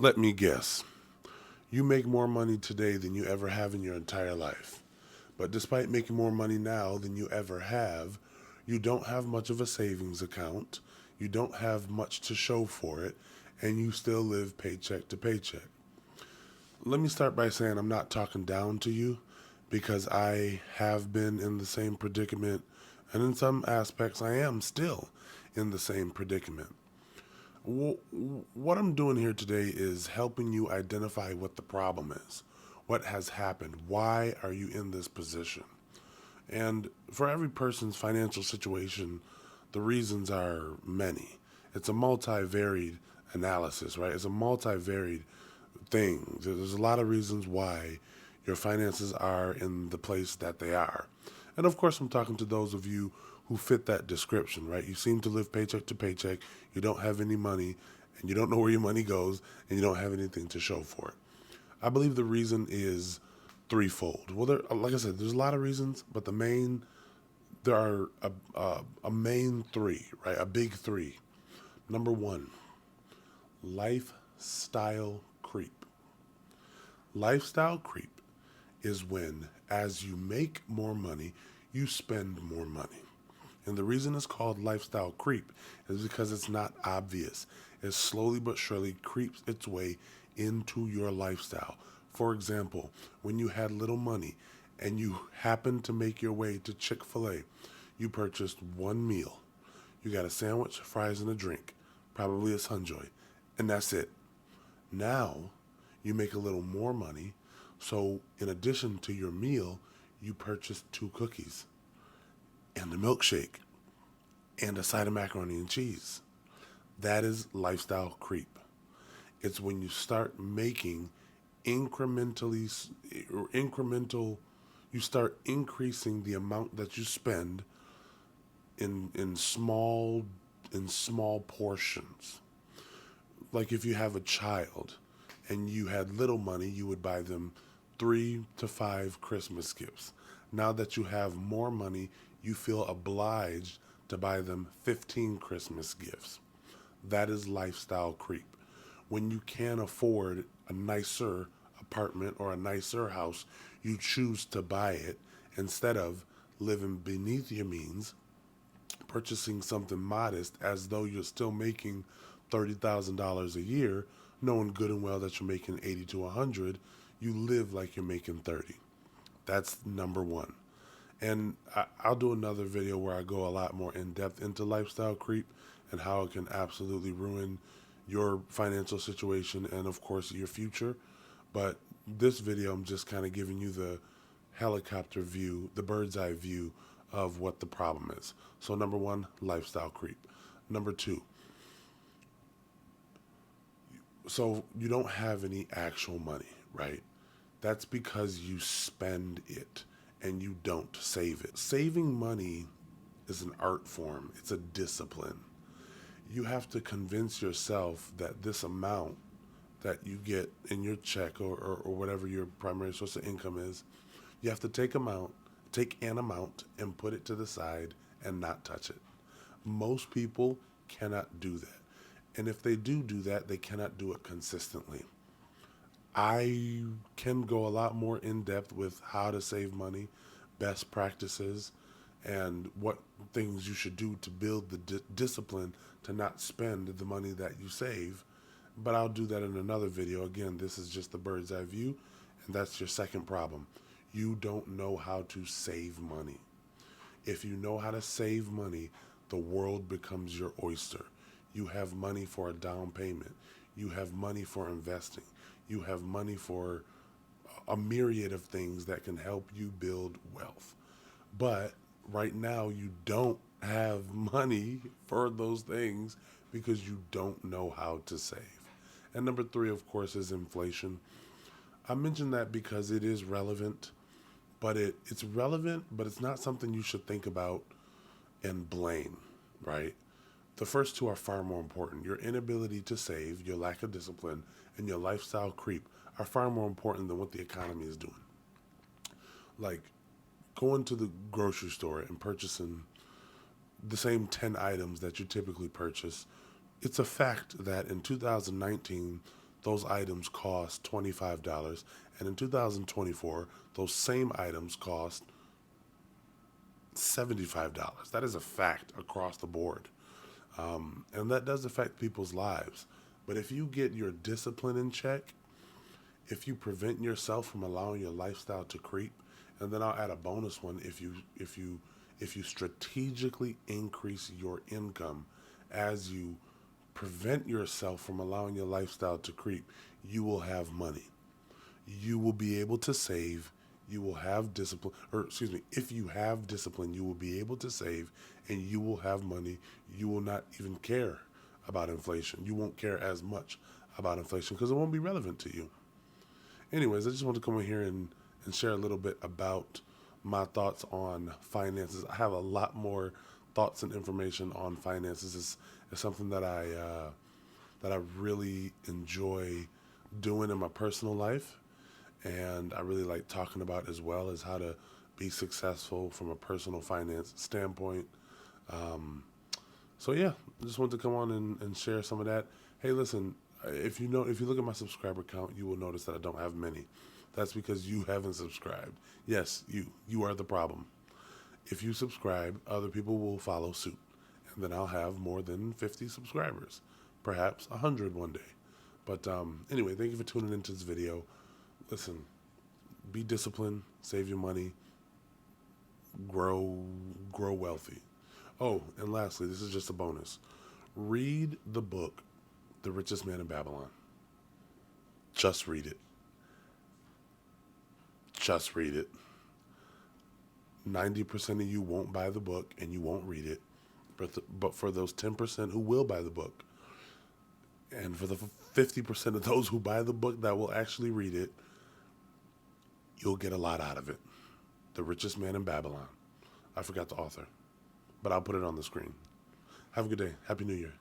Let me guess. You make more money today than you ever have in your entire life. But despite making more money now than you ever have, you don't have much of a savings account. You don't have much to show for it, and you still live paycheck to paycheck. Let me start by saying I'm not talking down to you because I have been in the same predicament, and in some aspects, I am still in the same predicament. What I'm doing here today is helping you identify what the problem is, what has happened, why are you in this position. And for every person's financial situation, the reasons are many. It's a multivariate analysis, right? It's a multivariate thing. There's a lot of reasons why your finances are in the place that they are. And of course, I'm talking to those of you who fit that description, right? You seem to live paycheck to paycheck, you don't have any money, and you don't know where your money goes, and you don't have anything to show for it. I believe the reason is threefold. Well, like I said, there's a lot of reasons, but there are a main three, right? A big three. Number one, lifestyle creep. Lifestyle creep is when, as you make more money, you spend more money. And the reason it's called lifestyle creep is because it's not obvious. It slowly but surely creeps its way into your lifestyle. For example, when you had little money and you happened to make your way to Chick-fil-A, you purchased one meal. You got a sandwich, fries, and a drink, probably a Sunjoy, and that's it. Now you make a little more money, so in addition to your meal, you purchase two cookies and a milkshake and a side of macaroni and cheese. That is lifestyle creep. It's when you start making incrementally or incremental, you start increasing the amount that you spend in small portions. Like if you have a child and you had little money, you would buy them 3 to 5 Christmas gifts. Now that you have more money, you feel obliged to buy them 15 Christmas gifts. That is lifestyle creep. When you can afford a nicer apartment or a nicer house, you choose to buy it instead of living beneath your means, purchasing something modest as though you're still making $30,000 a year, knowing good and well that you're making 80 to 100, you live like you're making 30. That's number one. And I'll do another video where I go a lot more in depth into lifestyle creep and how it can absolutely ruin your financial situation and, of course, your future. But this video, I'm just kind of giving you the helicopter view, the bird's eye view of what the problem is. So, number one, lifestyle creep. Number two, so you don't have any actual money, right? That's because you spend it and you don't save it. Saving money is an art form, it's a discipline. You have to convince yourself that this amount that you get in your check or whatever your primary source of income is, you have to take an amount and put it to the side and not touch it. Most people cannot do that. And if they do that, they cannot do it consistently. I can go a lot more in depth with how to save money, best practices, and what things you should do to build the discipline to not spend the money that you save. But I'll do that in another video. Again, this is just the bird's eye view, and that's your second problem. You don't know how to save money. If you know how to save money, the world becomes your oyster. You have money for a down payment. You have money for investing. You have money for a myriad of things that can help you build wealth. But right now, you don't have money for those things because you don't know how to save. And number three, of course, is inflation. I mention that because it is relevant, but it's relevant, but it's not something you should think about and blame, right? The first two are far more important. Your inability to save, your lack of discipline, and your lifestyle creep are far more important than what the economy is doing. Like going to the grocery store and purchasing the same 10 items that you typically purchase. It's a fact that in 2019, those items cost $25. And in 2024, those same items cost $75. That is a fact across the board. And that does affect people's lives. But if you get your discipline in check, if you prevent yourself from allowing your lifestyle to creep, and then I'll add a bonus one, if you strategically increase your income as you prevent yourself from allowing your lifestyle to creep, you will have money. You will be able to save. You will have discipline, or excuse me, if you have discipline, you will be able to save and you will have money. You will not even care about inflation. You won't care as much about inflation because it won't be relevant to you. Anyways, I just want to come in here and share a little bit about my thoughts on finances. I have a lot more thoughts and information on finances. It's something that I really enjoy doing in my personal life, and I really like talking about as well as how to be successful from a personal finance standpoint. So yeah, I just wanted to come on and share some of that. Hey, listen, if you look at my subscriber count, you will notice that I don't have many. That's because you haven't subscribed. Yes, you are the problem. If you subscribe, other people will follow suit, and then I'll have more than 50 subscribers, perhaps 100 one day. But anyway, thank you for tuning into this video. Listen, be disciplined, save your money, grow wealthy. Oh, and lastly, this is just a bonus. Read the book, The Richest Man in Babylon. Just read it. Just read it. 90% of you won't buy the book and you won't read it. But for those 10% who will buy the book, and for the 50% of those who buy the book that will actually read it, you'll get a lot out of it. The Richest Man in Babylon. I forgot the author, but I'll put it on the screen. Have a good day. Happy New Year.